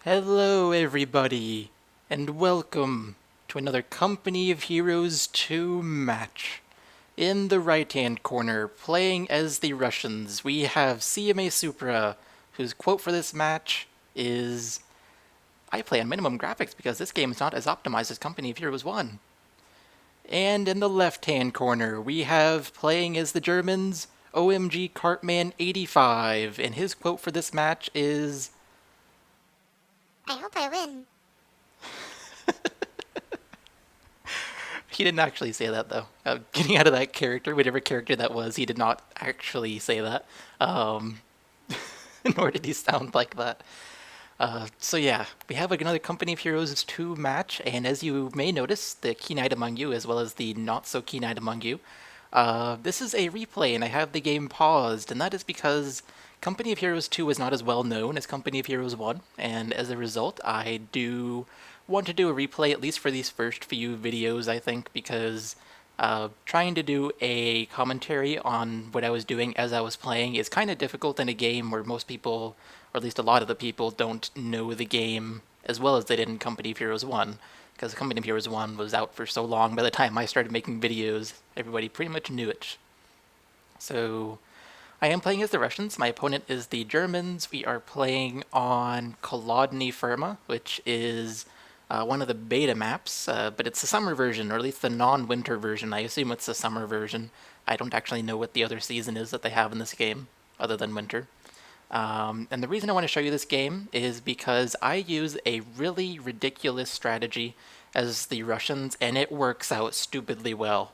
Hello, everybody, and welcome to another Company of Heroes 2 match. In the right-hand corner, playing as the Russians, we have cmasupra, whose quote for this match is, "I play on minimum graphics because this game is not as optimized as Company of Heroes 1. And in the left-hand corner, we have, playing as the Germans, OMG Cartman85, and his quote for this match is, I hope I win. He didn't actually say that, though. Getting out of that character, whatever character that was, he did not actually say that. Um, Nor did he sound like that. So yeah, we have another Company of Heroes 2 match, and as you may notice, the keen-eyed among you, as well as the not-so-keen-eyed among you, this is a replay, and I have the game paused, and that is because Company of Heroes 2 is not as well known as Company of Heroes 1, and as a result, I do want to do a replay, at least for these first few videos, I think, because trying to do a commentary on what I was doing as I was playing is kind of difficult in a game where most people, or at least a lot of the people, don't know the game as well as they did in Company of Heroes 1, because Company of Heroes 1 was out for so long. By the time I started making videos, everybody pretty much knew it. So I am playing as the Russians. My opponent is the Germans. We are playing on Kolodny Firma, which is one of the beta maps, but it's the summer version, or at least the non-winter version. I assume it's the summer version. I don't actually know what the other season is that they have in this game, other than winter. And the reason I want to show you this game is because I use a really ridiculous strategy as the Russians, and it works out stupidly well.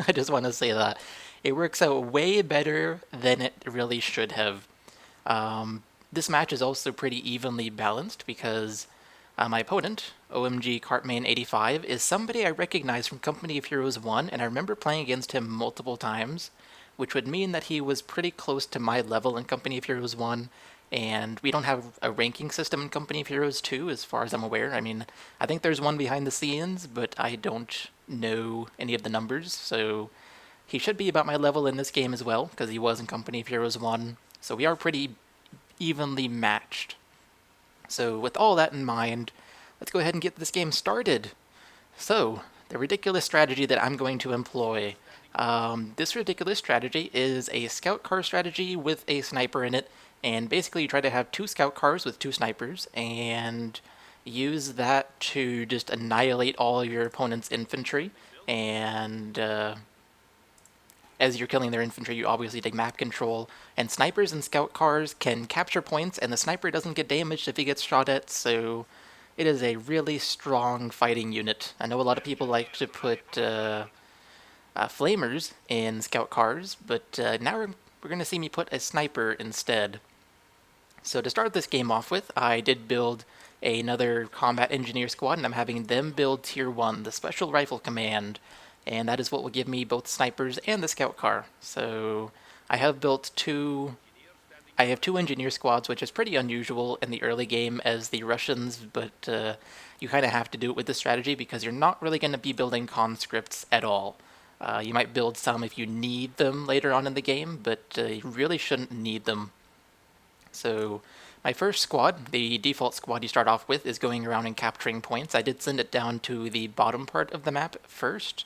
I just want to say that. It works out way better than it really should have. This match is also pretty evenly balanced because my opponent, OMG Cartman85, is somebody I recognize from Company of Heroes 1, and I remember playing against him multiple times, which would mean that he was pretty close to my level in Company of Heroes 1, and we don't have a ranking system in Company of Heroes 2, as far as I'm aware. I mean, I think there's one behind the scenes, but I don't know any of the numbers, so he should be about my level in this game as well, because he was in Company of Heroes 1, so we are pretty evenly matched. So with all that in mind, let's go ahead and get this game started. So, the ridiculous strategy that I'm going to employ. This ridiculous strategy is a scout car strategy with a sniper in it, and basically you try to have two scout cars with two snipers, and use that to just annihilate all your opponent's infantry, and as you're killing their infantry, you obviously take map control, and snipers and scout cars can capture points, and the sniper doesn't get damaged if he gets shot at, so it is a really strong fighting unit. I know a lot of people like to put flamers in scout cars, but now we're going to see me put a sniper instead. So to start this game off with, I did build another combat engineer squad, and I'm having them build tier 1, the special rifle command, and that is what will give me both snipers and the scout car. So I have built I have two engineer squads, which is pretty unusual in the early game as the Russians, but you kind of have to do it with this strategy because you're not really going to be building conscripts at all. You might build some if you need them later on in the game, but you really shouldn't need them. So my first squad, the default squad you start off with, is going around and capturing points. I did send it down to the bottom part of the map first,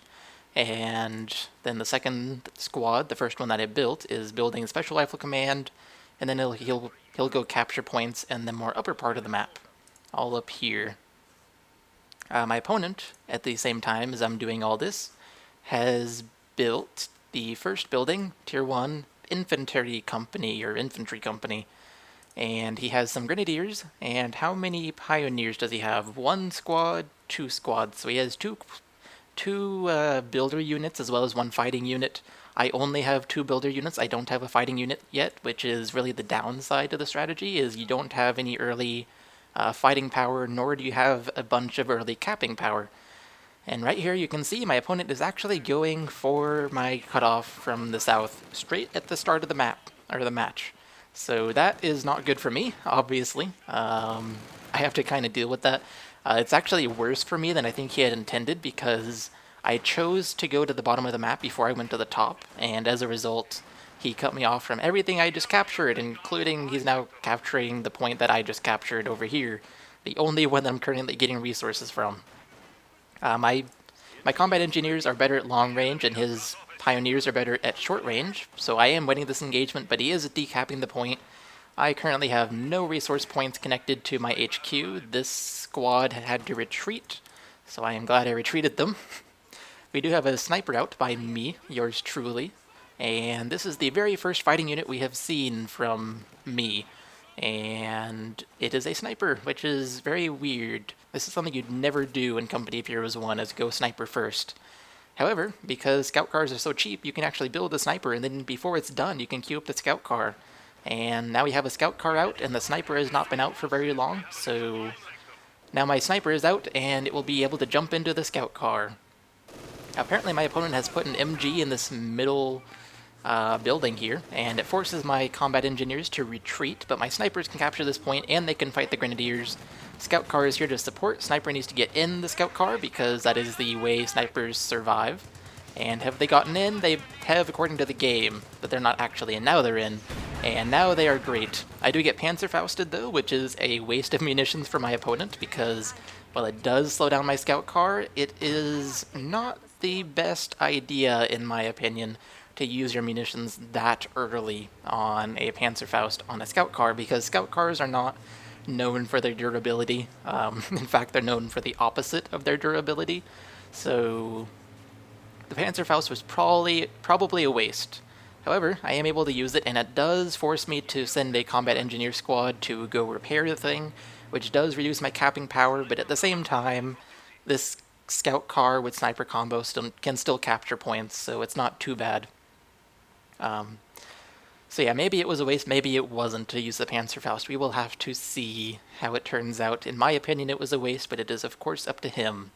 and then the second squad, the first one that I built, is building a special rifle command, and then he'll go capture points in the more upper part of the map, all up here. My opponent, at the same time as I'm doing all this, has built the first building, tier 1 infantry company, and he has some grenadiers. And how many pioneers does he have? One squad, two squads. So he has two builder units as well as one fighting unit. I only have two builder units. I don't have a fighting unit yet, which is really the downside of the strategy, is you don't have any early fighting power, nor do you have a bunch of early capping power. And right here you can see my opponent is actually going for my cutoff from the south straight at the start of the map, or the match. So that is not good for me, obviously. I have to kind of deal with that. It's actually worse for me than I think he had intended because I chose to go to the bottom of the map before I went to the top, and as a result, he cut me off from everything I just captured, including he's now capturing the point that I just captured over here. The only one that I'm currently getting resources from. My combat engineers are better at long range, and his pioneers are better at short range, so I am winning this engagement, but he is decapping the point. I currently have no resource points connected to my HQ. This squad had to retreat, so I am glad I retreated them. We do have a sniper out by me, yours truly, and this is the very first fighting unit we have seen from me. And it is a sniper, which is very weird. This is something you'd never do in Company of Heroes 1, as go sniper first. However, because scout cars are so cheap, you can actually build a sniper, and then before it's done, you can queue up the scout car. And now we have a scout car out, and the sniper has not been out for very long, so now my sniper is out, and it will be able to jump into the scout car. Apparently my opponent has put an MG in this middle building here, and it forces my combat engineers to retreat, but my snipers can capture this point, and they can fight the grenadiers. Scout car is here to support. Sniper needs to get in the scout car, because that is the way snipers survive. And have they gotten in? They have, according to the game, but they're not actually, and now they're in. And now they are great. I do get Panzerfausted, though, which is a waste of munitions for my opponent, because while it does slow down my scout car, it is not the best idea, in my opinion, to use your munitions that early on a Panzerfaust on a scout car, because scout cars are not known for their durability. In fact, they're known for the opposite of their durability. So the Panzerfaust was probably a waste. However, I am able to use it, and it does force me to send a combat engineer squad to go repair the thing, which does reduce my capping power, but at the same time, this scout car with sniper combo can still capture points, so it's not too bad. So yeah, maybe it was a waste, maybe it wasn't to use the Panzerfaust. We will have to see how it turns out. In my opinion, it was a waste, but it is of course up to him.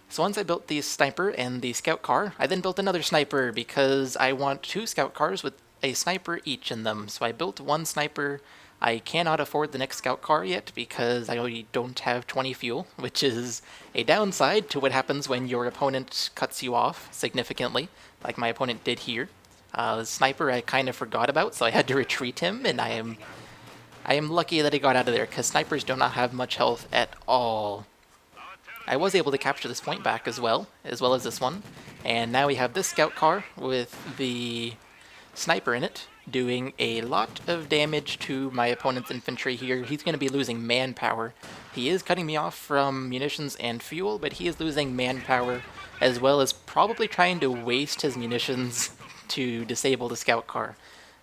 So once I built the sniper and the scout car, I then built another sniper because I want 2 scout cars with a sniper each in them. So I built 1 sniper. I cannot afford the next scout car yet because I already don't have 20 fuel, which is a downside to what happens when your opponent cuts you off significantly, like my opponent did here. The sniper I kind of forgot about, so I had to retreat him, and I am lucky that he got out of there, because snipers do not have much health at all. I was able to capture this point back as well as this one, and now we have this scout car with the sniper in it, doing a lot of damage to my opponent's infantry here. He's going to be losing manpower. He is cutting me off from munitions and fuel, but he is losing manpower, as well as probably trying to waste his munitions to disable the scout car.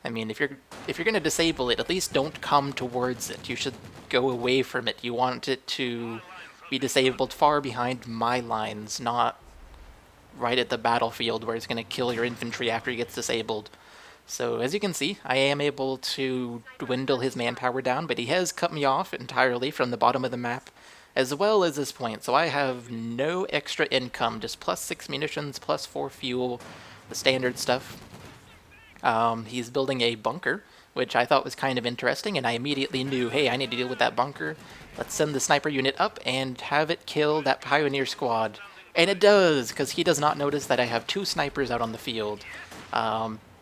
I mean, if you're going to disable it, at least don't come towards it. You should go away from it. You want it to be disabled far behind my lines, not right at the battlefield where it's going to kill your infantry after he gets disabled. So as you can see, I am able to dwindle his manpower down, but he has cut me off entirely from the bottom of the map, as well as this point. So I have no extra income, just +6 munitions, +4 fuel, the standard stuff. He's building a bunker, which I thought was kind of interesting, and I immediately knew, hey, I need to deal with that bunker. Let's send the sniper unit up and have it kill that pioneer squad. And it does, because he does not notice that I have 2 snipers out on the field.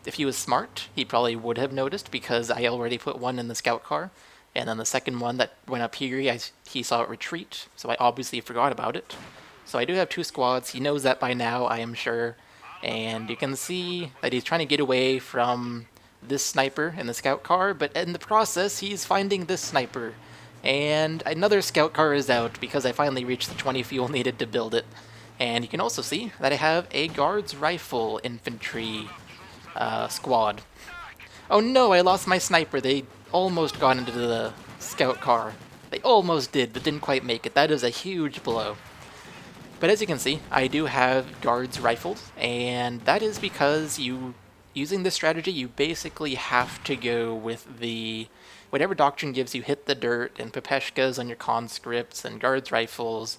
If he was smart, he probably would have noticed, because I already put 1 in the scout car, and then the second one that went up here, he saw it retreat, so I obviously forgot about it. So I do have 2 squads. He knows that by now, I am sure. And you can see that he's trying to get away from this sniper in the scout car, but in the process, he's finding this sniper. And another scout car is out because I finally reached the 20 fuel needed to build it. And you can also see that I have a guards rifle infantry squad. Oh no, I lost my sniper. They almost got into the scout car. They almost did, but didn't quite make it. That is a huge blow. But as you can see, I do have guards rifled, and that is because using this strategy, you basically have to go with whatever doctrine gives you hit the dirt, and Pepeshkas on your conscripts, and guards rifles,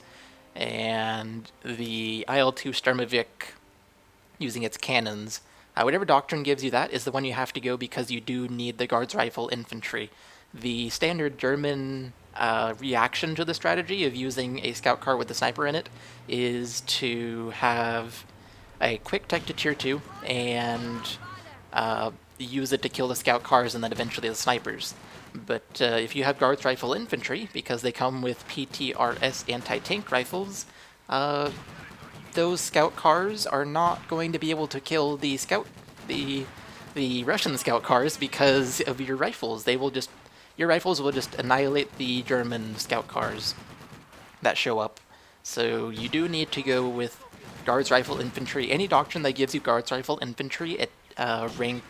and the IL-2 Sturmovik using its cannons. Whatever doctrine gives you that is the one you have to go, because you do need the guards rifle infantry. The standard German reaction to the strategy of using a scout car with a sniper in it is to have a quick tech to tier 2 and use it to kill the scout cars and then eventually the snipers. But if you have Guards Rifle Infantry, because they come with PTRS anti-tank rifles, those scout cars are not going to be able to kill the Russian scout cars because of your rifles. Your rifles will just annihilate the German scout cars that show up. So you do need to go with Guards Rifle Infantry. Any doctrine that gives you Guards Rifle Infantry at rank,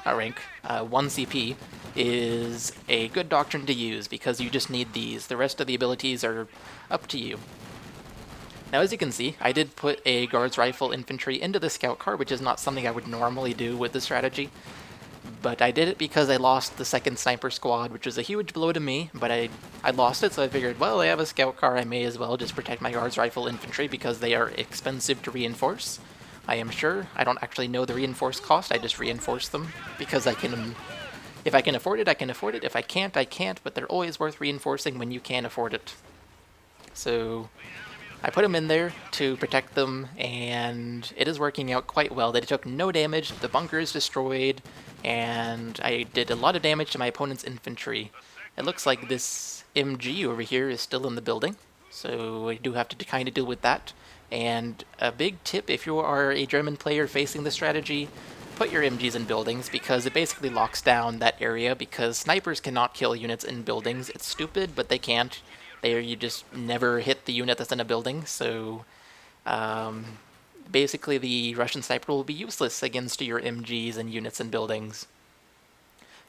not rank, 1 CP is a good doctrine to use because you just need these. The rest of the abilities are up to you. Now, as you can see, I did put a Guards Rifle Infantry into the Scout Car, which is not something I would normally do with the strategy. But I did it because I lost the second Sniper Squad, which was a huge blow to me, but I lost it, so I figured, well, I have a Scout Car, I may as well just protect my Guards Rifle Infantry because they are expensive to reinforce. I am sure. I don't actually know the reinforce cost, I just reinforce them because if I can afford it, I can afford it. If I can't, I can't, but they're always worth reinforcing when you can afford it. So I put them in there to protect them, and it is working out quite well. They took no damage, the bunker is destroyed, and I did a lot of damage to my opponent's infantry. It looks like this MG over here is still in the building, so I do have to kind of deal with that. And a big tip, if you are a German player facing this strategy, put your MGs in buildings, because it basically locks down that area, because snipers cannot kill units in buildings. It's stupid, but they can't. You just never hit the unit that's in a building, so basically the Russian sniper will be useless against your MGs and units in buildings.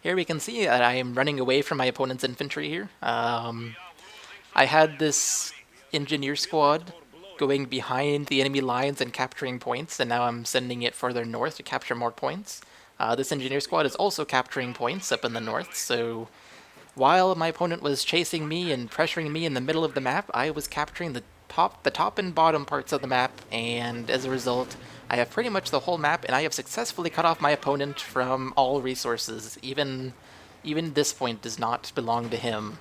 Here we can see that I am running away from my opponent's infantry here. I had this engineer squad going behind the enemy lines and capturing points, and now I'm sending it further north to capture more points. This engineer squad is also capturing points up in the north, so while my opponent was chasing me and pressuring me in the middle of the map, I was capturing the top and bottom parts of the map, and as a result, I have pretty much the whole map, and I have successfully cut off my opponent from all resources. Even this point does not belong to him.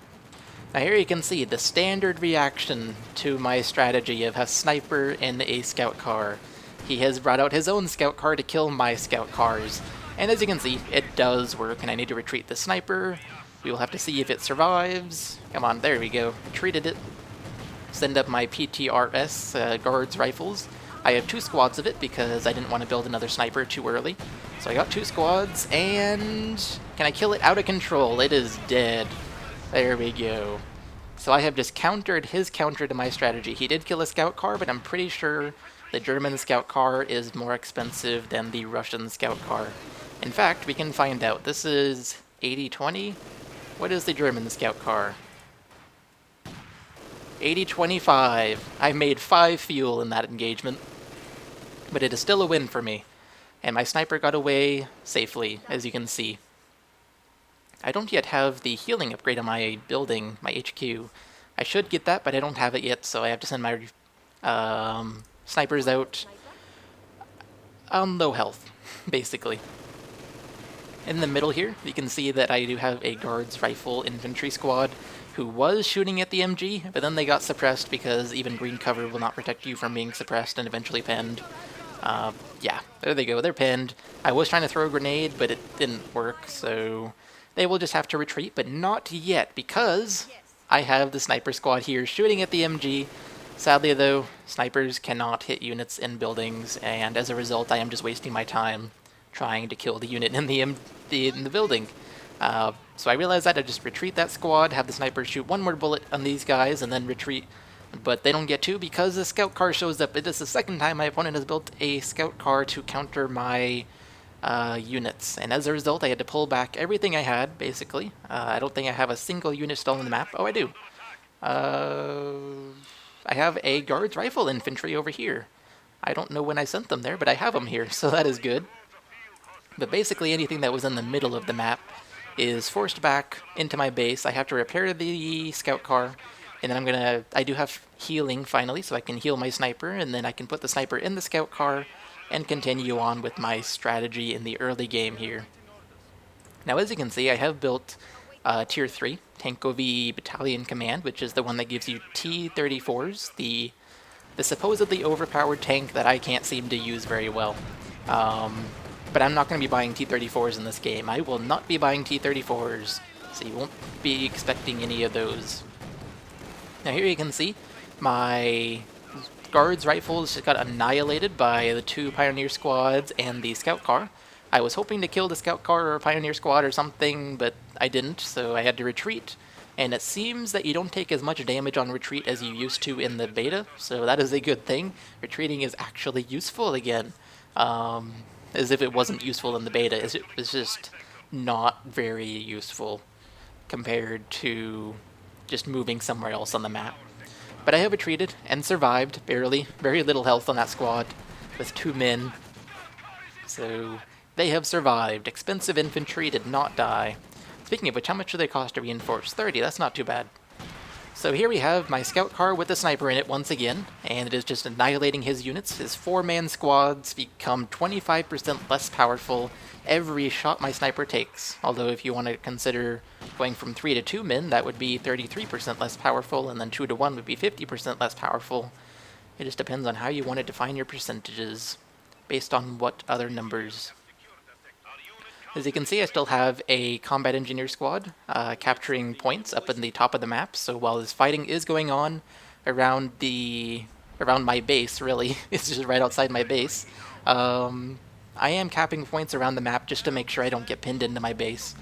Now here you can see the standard reaction to my strategy of a sniper in a scout car. He has brought out his own scout car to kill my scout cars, and as you can see, it does work, and I need to retreat the sniper. We will have to see if it survives. Come on, there we go. Retreated it. Send up my PTRS guards rifles. I have 2 squads of it because I didn't want to build another sniper too early. So I got 2 squads, and can I kill it? Out of control. It is dead. There we go. So I have just countered his counter to my strategy. He did kill a scout car, but I'm pretty sure the German scout car is more expensive than the Russian scout car. In fact, we can find out. This is 80-20. What is the German scout car? 80-25. I made 5 fuel in that engagement. But it is still a win for me. And my sniper got away safely, as you can see. I don't yet have the healing upgrade on my building, my HQ. I should get that, but I don't have it yet, so I have to send my snipers out on low health, basically. In the middle here, you can see that I do have a Guards Rifle Infantry squad who was shooting at the MG, but then they got suppressed because even green cover will not protect you from being suppressed and eventually pinned. Yeah, there they go, they're pinned. I was trying to throw a grenade, but it didn't work, so they will just have to retreat, but not yet, because I have the sniper squad here shooting at the MG. Sadly, though, snipers cannot hit units in buildings, and as a result, I am just wasting my time trying to kill the unit in the building. So I realized that I just retreat that squad, have the sniper shoot 1 more bullet on these guys, and then retreat. But they don't get to because the scout car shows up. It is the second time my opponent has built a scout car to counter my units, and as a result, I had to pull back everything I had, basically. I don't think I have a single unit still on the map. Oh, I do. I have a Guards Rifle Infantry over here. I don't know when I sent them there, but I have them here, so that is good. But basically anything that was in the middle of the map is forced back into my base. I have to repair the scout car, and then I do have healing finally, so I can heal my sniper, and then I can put the sniper in the scout car and continue on with my strategy in the early game here. Now, as you can see, I have built Tier 3, Tankovy Battalion Command, which is the one that gives you T-34s, the supposedly overpowered tank that I can't seem to use very well. But I'm not going to be buying T-34s in this game. I will not be buying T-34s. so you won't be expecting any of those. Now here you can see my guards rifles just got annihilated by the 2 pioneer squads and the scout car. I was hoping to kill the scout car or pioneer squad or something, but I didn't, so I had to retreat. And it seems that you don't take as much damage on retreat as you used to in the beta, so that is a good thing. Retreating is actually useful again. As if it wasn't useful in the beta, it was just not very useful compared to just moving somewhere else on the map. But I have retreated and survived, barely. Very little health on that squad with 2 men. So they have survived. Expensive infantry did not die. Speaking of which, how much do they cost to reinforce? 30, that's not too bad. So here we have my scout car with a sniper in it once again, and it is just annihilating his units. His 4-man squads become 25% less powerful every shot my sniper takes. Although if you want to consider going from 3 to 2 men, that would be 33% less powerful, and then 2 to 1 would be 50% less powerful. It just depends on how you want to define your percentages, based on what other numbers. As you can see, I still have a combat engineer squad capturing points up in the top of the map. So while this fighting is going on around my base, really, it's just right outside my base, I am capping points around the map just to make sure I don't get pinned into my base.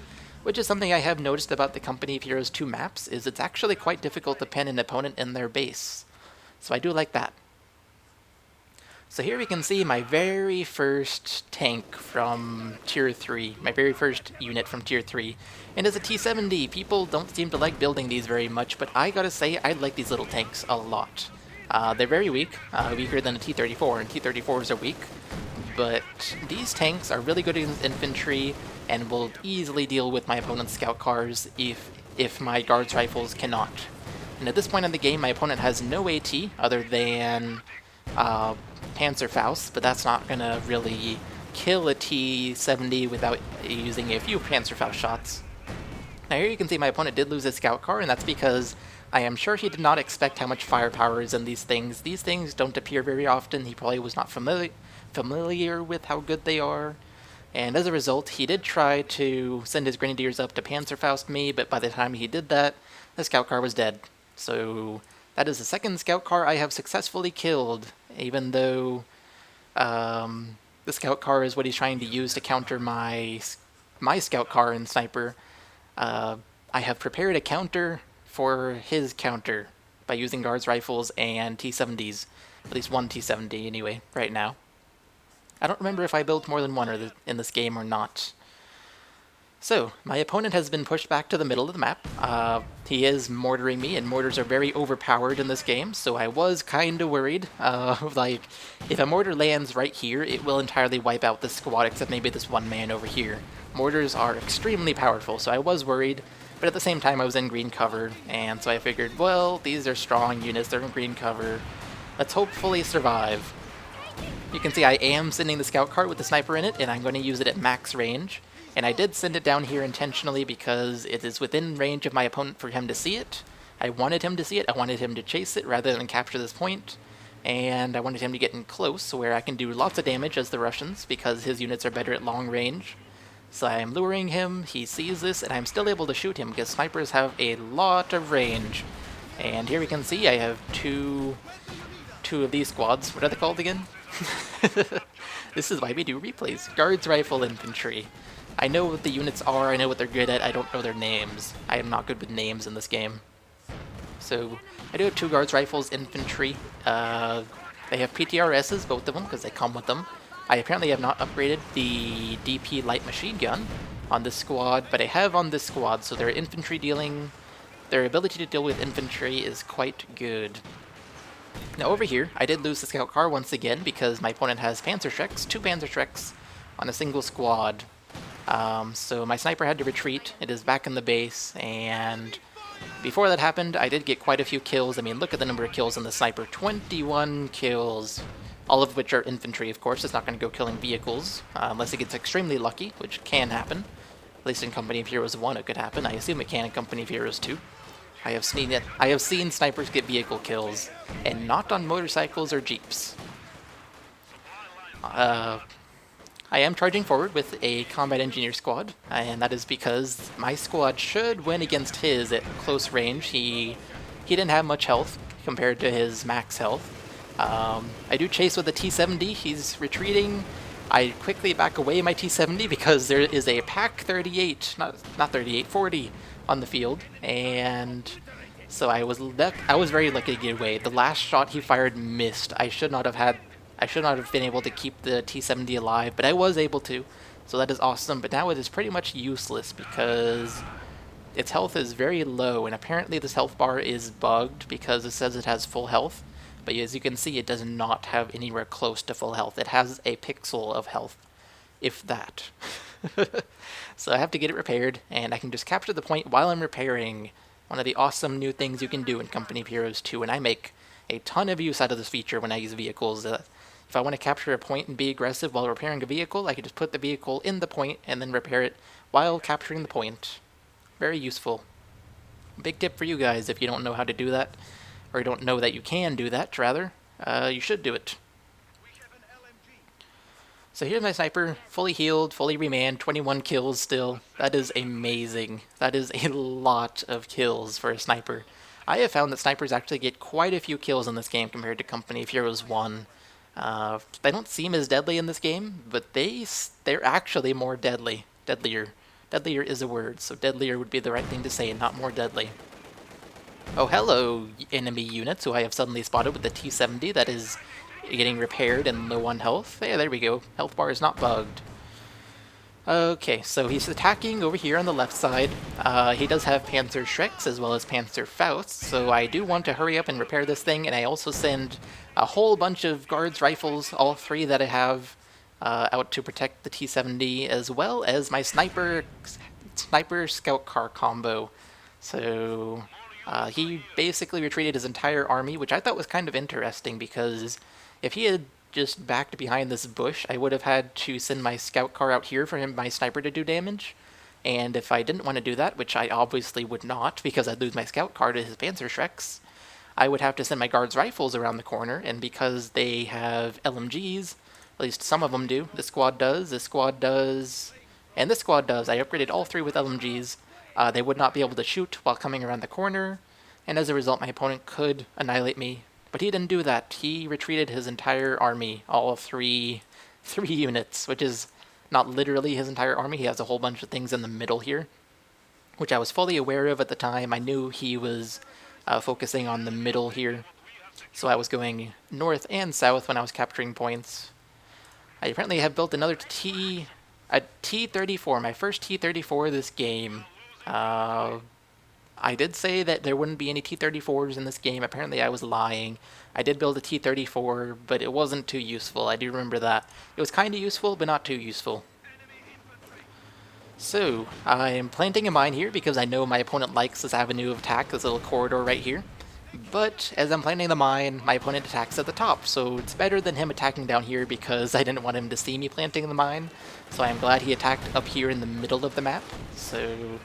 Which is something I have noticed about the Company of Heroes 2 maps, is it's actually quite difficult to pin an opponent in their base. So I do like that. So here we can see my very first tank from Tier 3, my very first unit from Tier 3. And it's a T-70. People don't seem to like building these very much, but I gotta say, I like these little tanks a lot. They're very weak, weaker than a T-34, and T-34s are weak. But these tanks are really good against infantry, and will easily deal with my opponent's scout cars if my guards rifles cannot. And at this point in the game, my opponent has no AT other than Panzerfaust, but that's not gonna really kill a T-70 without using a few Panzerfaust shots. Now here you can see my opponent did lose his scout car, and that's because I am sure he did not expect how much firepower is in these things. These things don't appear very often. He probably was not familiar with how good they are. And as a result, he did try to send his grenadiers up to Panzerfaust me, but by the time he did that, the scout car was dead. So that is the second scout car I have successfully killed, even though the scout car is what he's trying to use to counter my scout car and sniper. I have prepared a counter for his counter by using guards rifles and T-70s. At least one T-70 anyway, right now. I don't remember if I built more than one in this game or not. So, my opponent has been pushed back to the middle of the map. He is mortaring me, and mortars are very overpowered in this game, so I was kinda worried. Like, if a mortar lands right here, it will entirely wipe out this squad, except maybe this one man over here. Mortars are extremely powerful, so I was worried, but at the same time I was in green cover, and so I figured, well, these are strong units, they're in green cover. Let's hopefully survive. You can see I am sending the scout car with the sniper in it, and I'm going to use it at max range. And I did send it down here intentionally because it is within range of my opponent for him to see it. I wanted him to see it, I wanted him to chase it rather than capture this point. And I wanted him to get in close where I can do lots of damage as the Russians, because his units are better at long range. So I am luring him, he sees this, and I'm still able to shoot him because snipers have a lot of range. And here we can see I have two of these squads. What are they called again? This is why we do replays. Guards, Rifle, Infantry. I know what the units are, I know what they're good at, I don't know their names. I am not good with names in this game. So, I do have 2 Guards, Rifles, Infantry. They have PTRSs, both of them, because they come with them. I apparently have not upgraded the DP Light Machine Gun on this squad, but I have on this squad, so their ability to deal with infantry is quite good. Now over here, I did lose the scout car once again because my opponent has Panzerschrecks, 2 Panzerschrecks on a single squad. So my sniper had to retreat, it is back in the base, and before that happened, I did get quite a few kills. I mean, look at the number of kills on the sniper, 21 kills, all of which are infantry, of course. It's not going to go killing vehicles, unless it gets extremely lucky, which can happen. At least in Company of Heroes 1 it could happen. I assume it can in Company of Heroes 2. I have seen snipers get vehicle kills, and not on motorcycles or jeeps. I am charging forward with a combat engineer squad, and that is because my squad should win against his at close range. He didn't have much health compared to his max health. I do chase with a T-70. He's retreating. I quickly back away my T-70 because there is a Pack 38, not 38, 40 on the field, and so I was very lucky to get away. The last shot he fired missed. I should not have been able to keep the T-70 alive, but I was able to. So that is awesome, but now it is pretty much useless because its health is very low, and apparently this health bar is bugged because it says it has full health. But as you can see, it does not have anywhere close to full health. It has a pixel of health, if that. So I have to get it repaired, and I can just capture the point while I'm repairing. One of the awesome new things you can do in Company of Heroes 2, and I make a ton of use out of this feature when I use vehicles. If I want to capture a point and be aggressive while repairing a vehicle, I can just put the vehicle in the point and then repair it while capturing the point. Very useful. Big tip for you guys if you don't know how to do that, or you don't know that you can do that, rather. You should do it. So here's my sniper, fully healed, fully remanned, 21 kills still. That is amazing. That is a lot of kills for a sniper. I have found that snipers actually get quite a few kills in this game compared to Company of Heroes 1. They don't seem as deadly in this game, but they're actually more deadly. Deadlier. Deadlier is a word, so deadlier would be the right thing to say, and not more deadly. Oh, hello, enemy units who I have suddenly spotted with the T-70 that is getting repaired and low on health. Yeah, there we go. Health bar is not bugged. Okay, so he's attacking over here on the left side. He does have Panzer Shreks as well as Panzer Fausts, so I do want to hurry up and repair this thing, and I also send a whole bunch of guards rifles, all three that I have, out to protect the T-70, as well as my sniper scout car combo. So he basically retreated his entire army, which I thought was kind of interesting because if he had just backed behind this bush, I would have had to send my scout car out here for my sniper to do damage. And if I didn't want to do that, which I obviously would not because I'd lose my scout car to his Panzer Shreks, I would have to send my guards rifles around the corner, and because they have LMGs, at least some of them do, this squad does, and this squad does, I upgraded all three with LMGs, they would not be able to shoot while coming around the corner, and as a result my opponent could annihilate me. But he didn't do that. He retreated his entire army, all of three units, which is not literally his entire army. He has a whole bunch of things in the middle here, which I was fully aware of at the time. I knew he was focusing on the middle here, so I was going north and south when I was capturing points. I apparently have built another a T-34, my first T-34 this game. I did say that there wouldn't be any T-34s in this game. Apparently I was lying. I did build a T-34, but it wasn't too useful. I do remember that. It was kind of useful, but not too useful. So, I'm planting a mine here because I know my opponent likes this avenue of attack, this little corridor right here. But as I'm planting the mine, my opponent attacks at the top, so it's better than him attacking down here because I didn't want him to see me planting the mine. So I'm glad he attacked up here in the middle of the map. So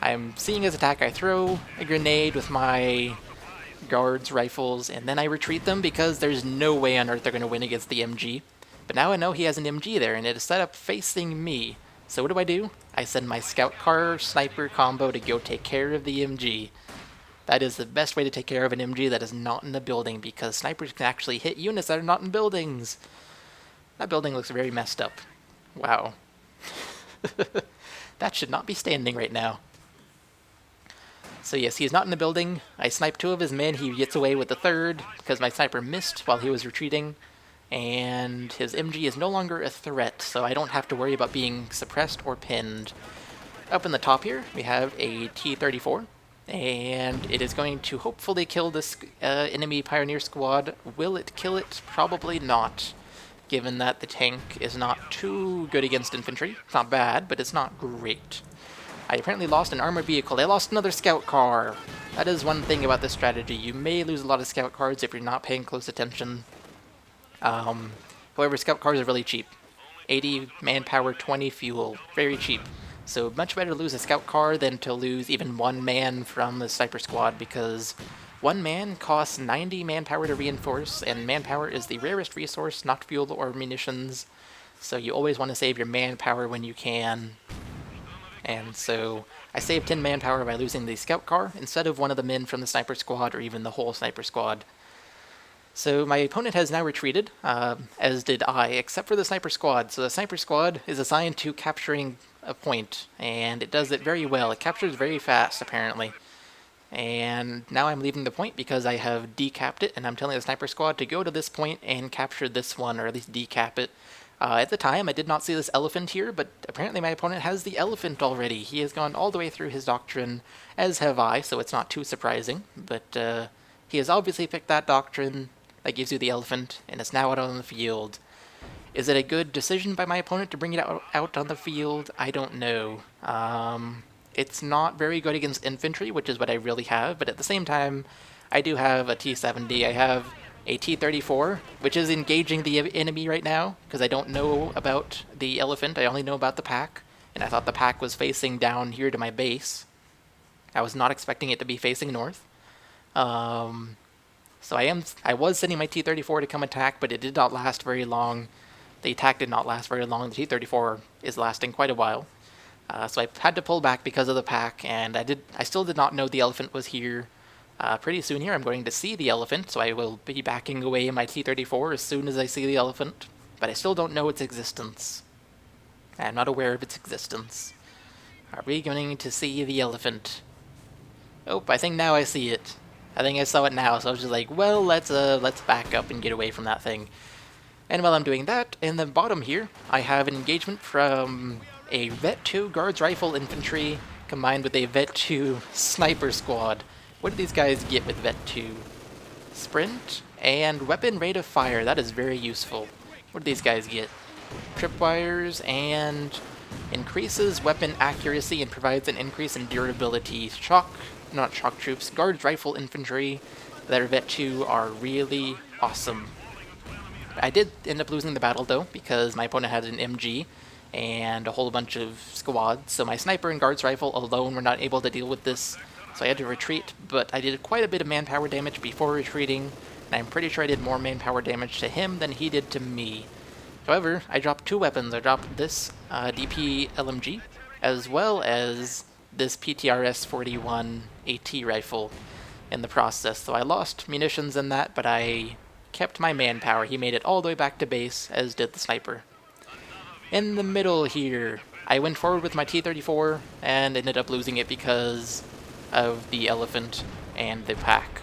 I'm seeing his attack. I throw a grenade with my guards' rifles, and then I retreat them because there's no way on earth they're going to win against the MG. But now I know he has an MG there, and it is set up facing me. So what do? I send my scout car sniper combo to go take care of the MG. That is the best way to take care of an MG that is not in a building, because snipers can actually hit units that are not in buildings. That building looks very messed up. Wow. That should not be standing right now. So yes, he is not in the building. I snipe two of his men. He gets away with the third because my sniper missed while he was retreating. And his MG is no longer a threat, so I don't have to worry about being suppressed or pinned. Up in the top here, we have a T-34, and it is going to hopefully kill this enemy Pioneer squad. Will it kill it? Probably not, given that the tank is not too good against infantry. It's not bad, but it's not great. I apparently lost an armored vehicle. I lost another scout car. That is one thing about this strategy. You may lose a lot of scout cars if you're not paying close attention. However, scout cars are really cheap. 80 manpower, 20 fuel. Very cheap. So much better to lose a scout car than to lose even one man from the sniper squad, because one man costs 90 manpower to reinforce, and manpower is the rarest resource, not fuel or munitions. So you always want to save your manpower when you can. And so I saved 10 manpower by losing the scout car instead of one of the men from the sniper squad or even the whole sniper squad. So my opponent has now retreated, as did I, except for the sniper squad. So the sniper squad is assigned to capturing a point, and it does it very well. It captures very fast, apparently. And now I'm leaving the point because I have decapped it, and I'm telling the sniper squad to go to this point and capture this one, or at least decap it. At the time, I did not see this elephant here, but apparently my opponent has the elephant already. He has gone all the way through his doctrine, as have I, so it's not too surprising. But he has obviously picked that doctrine that gives you the elephant, and it's now out on the field. Is it a good decision by my opponent to bring it out on the field? I don't know. It's not very good against infantry, which is what I really have, but at the same time, I do have a T-70. I have a T-34, which is engaging the enemy right now, because I don't know about the elephant, I only know about the pack, and I thought the pack was facing down here to my base. I was not expecting it to be facing north. So I was sending my T-34 to come attack, but it did not last very long. The attack did not last very long. The T-34 is lasting quite a while. So I had to pull back because of the pack, and I still did not know the elephant was here. Pretty soon here I'm going to see the elephant, so I will be backing away my T-34 as soon as I see the elephant. But I still don't know its existence. I'm not aware of its existence. Are we going to see the elephant? Oh, I think now I see it. I think I saw it now, so I was just like, well, let's back up and get away from that thing. And while I'm doing that, in the bottom here, I have an engagement from a Vet 2 Guards Rifle Infantry combined with a Vet 2 Sniper Squad. What do these guys get with Vet 2? Sprint and Weapon Rate of Fire. That is very useful. What do these guys get? Tripwires and increases weapon accuracy and provides an increase in durability. Not shock troops, Guards Rifle Infantry that are Vet 2 are really awesome. I did end up losing the battle though, because my opponent had an MG and a whole bunch of squads, so my sniper and guards rifle alone were not able to deal with this, so I had to retreat, but I did quite a bit of manpower damage before retreating, and I'm pretty sure I did more manpower damage to him than he did to me. However, I dropped two weapons. I dropped this DP LMG, as well as this PTRS-41 AT rifle in the process, so I lost munitions in that, but I kept my manpower. He made it all the way back to base, as did the sniper. In the middle here, I went forward with my T-34 and ended up losing it because of the elephant and the pack.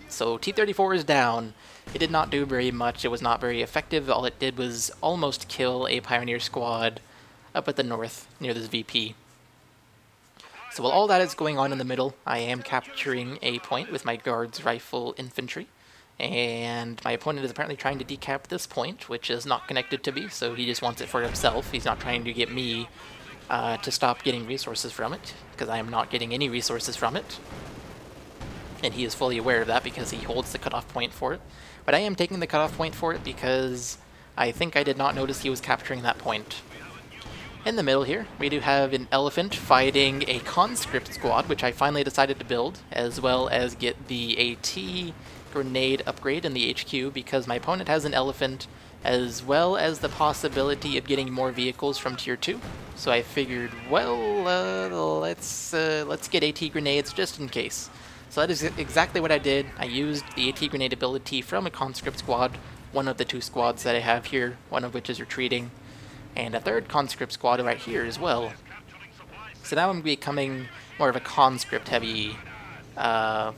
So T-34 is down. It did not do very much. It was not very effective. All it did was almost kill a Pioneer squad up at the north, near this VP. So while all that is going on in the middle, I am capturing a point with my Guards Rifle Infantry. And my opponent is apparently trying to decap this point, which is not connected to me, so he just wants it for himself. He's not trying to get me to stop getting resources from it, because I am not getting any resources from it. And he is fully aware of that because he holds the cutoff point for it. But I am taking the cutoff point for it because I think I did not notice he was capturing that point. In the middle here, we do have an elephant fighting a conscript squad, which I finally decided to build, as well as get the AT grenade upgrade in the HQ because my opponent has an elephant, as well as the possibility of getting more vehicles from tier 2. So I figured, well, let's get AT grenades just in case. So that is exactly what I did. I used the AT grenade ability from a conscript squad, one of the two squads that I have here, one of which is retreating, and a third conscript squad right here as well. So now I'm becoming more of a conscript heavy attack,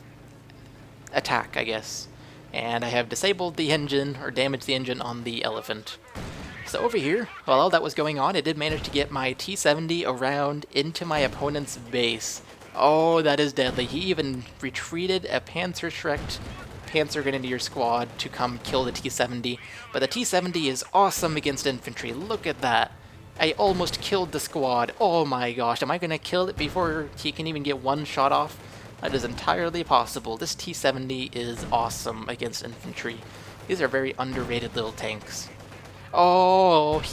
I guess. And I have disabled the engine, or damaged the engine on the elephant. So over here, while all that was going on, I did manage to get my T-70 around into my opponent's base. Oh, that is deadly. He even retreated a Panzerschrecked Panzer Grenadier squad to come kill the T-70. But the T-70 is awesome against infantry. Look at that. I almost killed the squad. Oh my gosh, am I going to kill it before he can even get one shot off? That is entirely possible. This T-70 is awesome against infantry. These are very underrated little tanks. Oh.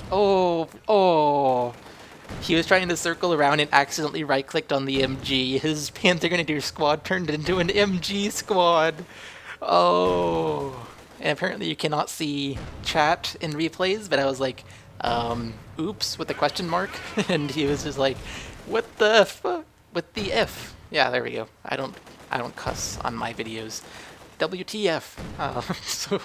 He was trying to circle around and accidentally right-clicked on the MG. His Panther Grenadier squad turned into an MG squad. Oh. And apparently you cannot see chat in replays, but I was like, oops, with the question mark. And he was just like, what the fuck? With the F. Yeah, there we go. I don't cuss on my videos. WTF. So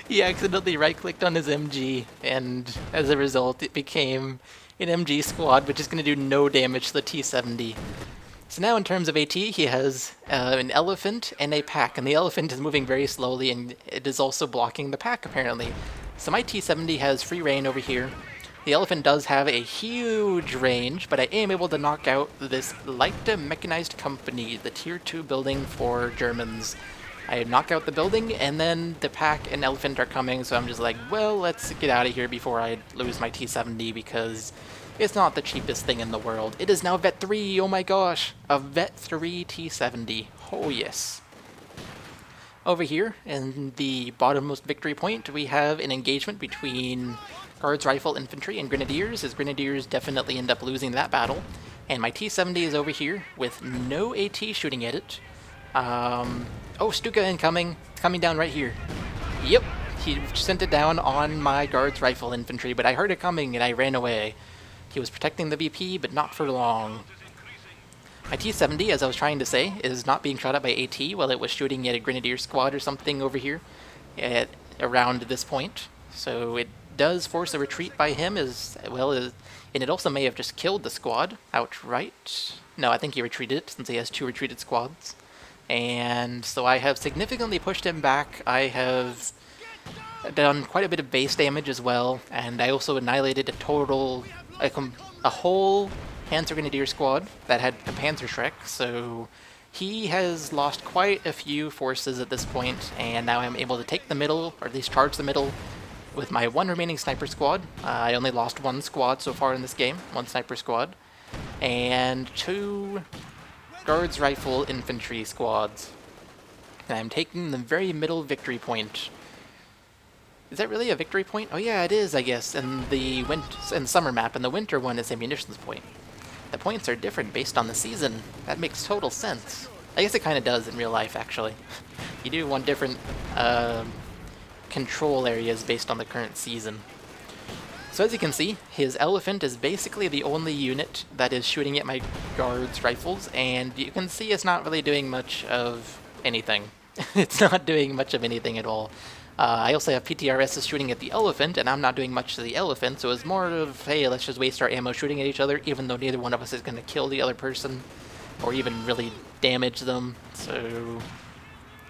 he accidentally right-clicked on his MG, and as a result, it became an MG squad, which is going to do no damage to the T-70. So now in terms of AT, he has an elephant and a pack, and the elephant is moving very slowly, and it is also blocking the pack, apparently. So my T-70 has free reign over here. The elephant does have a huge range, but I am able to knock out this Leichte Mechanized Company, the Tier 2 building for Germans. I knock out the building, and then the pack and elephant are coming, so I'm just like, well, let's get out of here before I lose my T-70, because it's not the cheapest thing in the world. It is now Vet 3, oh my gosh! A Vet 3 T-70. Oh yes. Over here, in the bottommost victory point, we have an engagement between Guards, Rifle, Infantry, and Grenadiers, as Grenadiers definitely end up losing that battle. And my T-70 is over here, with no AT shooting at it. Oh, Stuka incoming. It's coming down right here. Yep, he sent it down on my Guards, Rifle, Infantry, but I heard it coming and I ran away. He was protecting the VP, but not for long. My T-70, as I was trying to say, is not being shot at by AT while it was shooting at a Grenadier squad or something over here at around this point. So it does force a retreat by him as well as, and it also may have just killed the squad outright. No, I think he retreated it since he has 2 retreated squads. And so I have significantly pushed him back. I have done quite a bit of base damage as well, and I also annihilated a whole Panzer Grenadier squad that had a Panzer Shrek, so he has lost quite a few forces at this point, and now I'm able to take the middle, or at least charge the middle, with my 1 remaining sniper squad. I only lost 1 squad so far in this game, 1 sniper squad, and 2 Guards, Rifle, Infantry squads. And I'm taking the very middle victory point. Is that really a victory point? Oh yeah, it is, I guess, in the summer map, and the winter one is a munitions point. The points are different based on the season. That makes total sense. I guess it kind of does in real life, actually. You do want different control areas based on the current season. So as you can see, his elephant is basically the only unit that is shooting at my guards' rifles, and you can see it's not really doing much of anything. It's not doing much of anything at all. I also have PTRS shooting at the elephant, and I'm not doing much to the elephant, so it's more of, hey, let's just waste our ammo shooting at each other, even though neither one of us is going to kill the other person, or even really damage them. So,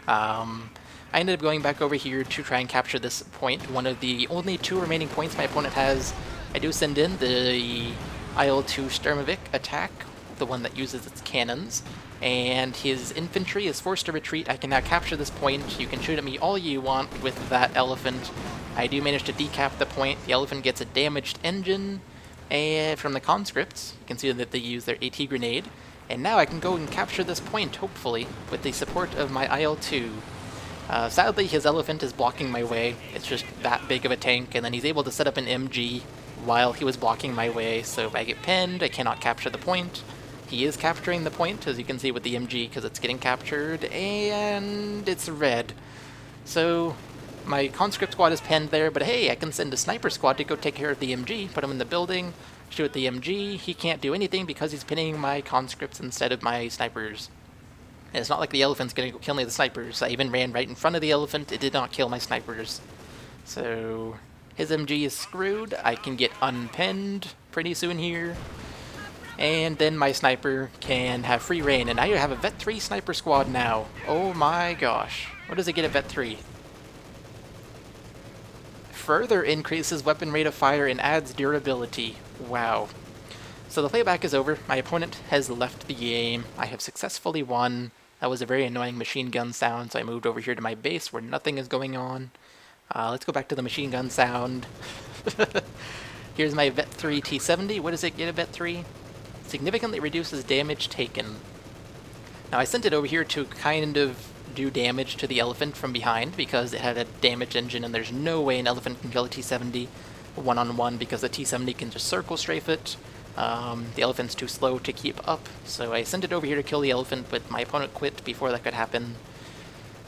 I ended up going back over here to try and capture this point, one of the only 2 remaining points my opponent has. I do send in the IL-2 Sturmovik attack, the one that uses its cannons, and his infantry is forced to retreat. I can now capture this point. You can shoot at me all you want with that elephant. I do manage to decap the point. The elephant gets a damaged engine, and from the conscripts, you can see that they use their AT grenade, and now I can go and capture this point, hopefully, with the support of my IL-2. Sadly, his elephant is blocking my way. It's just that big of a tank, and then he's able to set up an MG while he was blocking my way, so if I get pinned, I cannot capture the point. He is capturing the point, as you can see with the MG, because it's getting captured, and it's red. So my conscript squad is pinned there, but hey, I can send a sniper squad to go take care of the MG, put him in the building, shoot the MG. He can't do anything because he's pinning my conscripts instead of my snipers. And it's not like the elephant's going to go kill me with the snipers. I even ran right in front of the elephant. It did not kill my snipers. So his MG is screwed. I can get unpinned pretty soon here. And then my sniper can have free reign. And I have a Vet 3 sniper squad now. Oh my gosh. What does it get at Vet 3? Further increases weapon rate of fire and adds durability. Wow. So the playback is over. My opponent has left the game. I have successfully won. That was a very annoying machine gun sound, so I moved over here to my base where nothing is going on. Let's go back to the machine gun sound. Here's my Vet 3 T-70. What does it get at Vet 3? Significantly reduces damage taken. Now I sent it over here to kind of do damage to the elephant from behind because it had a damaged engine, and there's no way an elephant can kill a T-70 one-on-one because the T-70 can just circle strafe it. The elephant's too slow to keep up, so I sent it over here to kill the elephant, but my opponent quit before that could happen.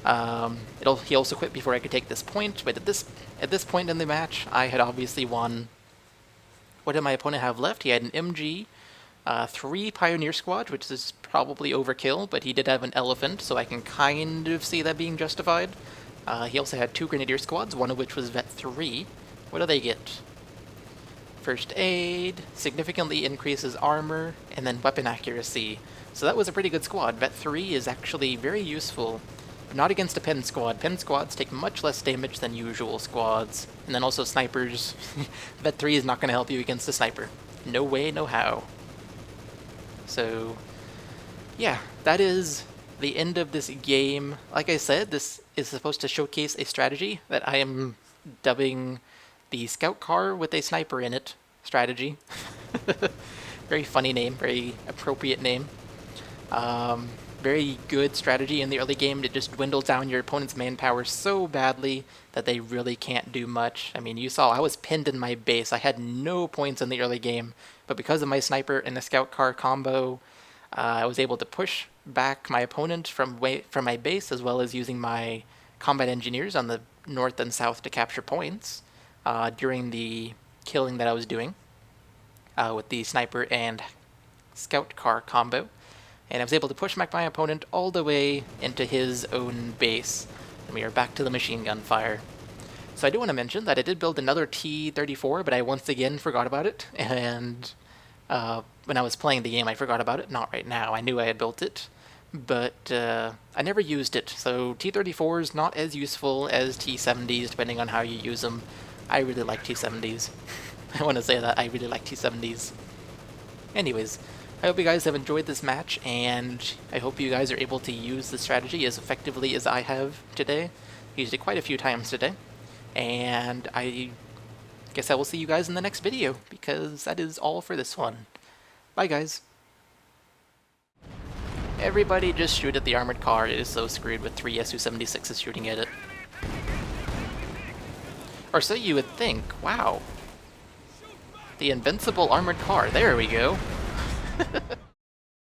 He also quit before I could take this point, but at this point in the match, I had obviously won. What did my opponent have left? He had an MG, 3 Pioneer Squad, which is probably overkill, but he did have an Elephant, so I can kind of see that being justified. He also had 2 Grenadier Squads, one of which was Vet 3. What do they get? First Aid, significantly increases armor, and then weapon accuracy. So that was a pretty good squad. Vet 3 is actually very useful, but not against a Pen squad. Pen squads take much less damage than usual squads. And then also snipers. Vet 3 is not going to help you against a sniper. No way, no how. So, yeah, that is the end of this game. Like I said, this is supposed to showcase a strategy that I am dubbing the Scout Car with a Sniper in it strategy. Very funny name, very appropriate name. Very good strategy in the early game to just dwindle down your opponent's manpower so badly that they really can't do much. I mean, you saw I was pinned in my base. I had no points in the early game, but because of my Sniper and the Scout Car combo, I was able to push back my opponent from my base, as well as using my combat engineers on the north and south to capture points during the killing that I was doing with the Sniper and Scout Car combo. And I was able to push back my opponent all the way into his own base. And we are back to the machine gun fire. So I do want to mention that I did build another T-34, but I once again forgot about it. And when I was playing the game, I forgot about it. Not right now. I knew I had built it, but I never used it. So T-34 is not as useful as T-70s, depending on how you use them. I really like T-70s. I want to say that I really like T-70s. Anyways, I hope you guys have enjoyed this match, and I hope you guys are able to use the strategy as effectively as I have today. Used it quite a few times today, and I guess I will see you guys in the next video, because that is all for this one. Bye, guys. Everybody just shoot at the armored car. It is so screwed with 3 Su-76s shooting at it. Or so you would think. Wow. The invincible armored car. There we go.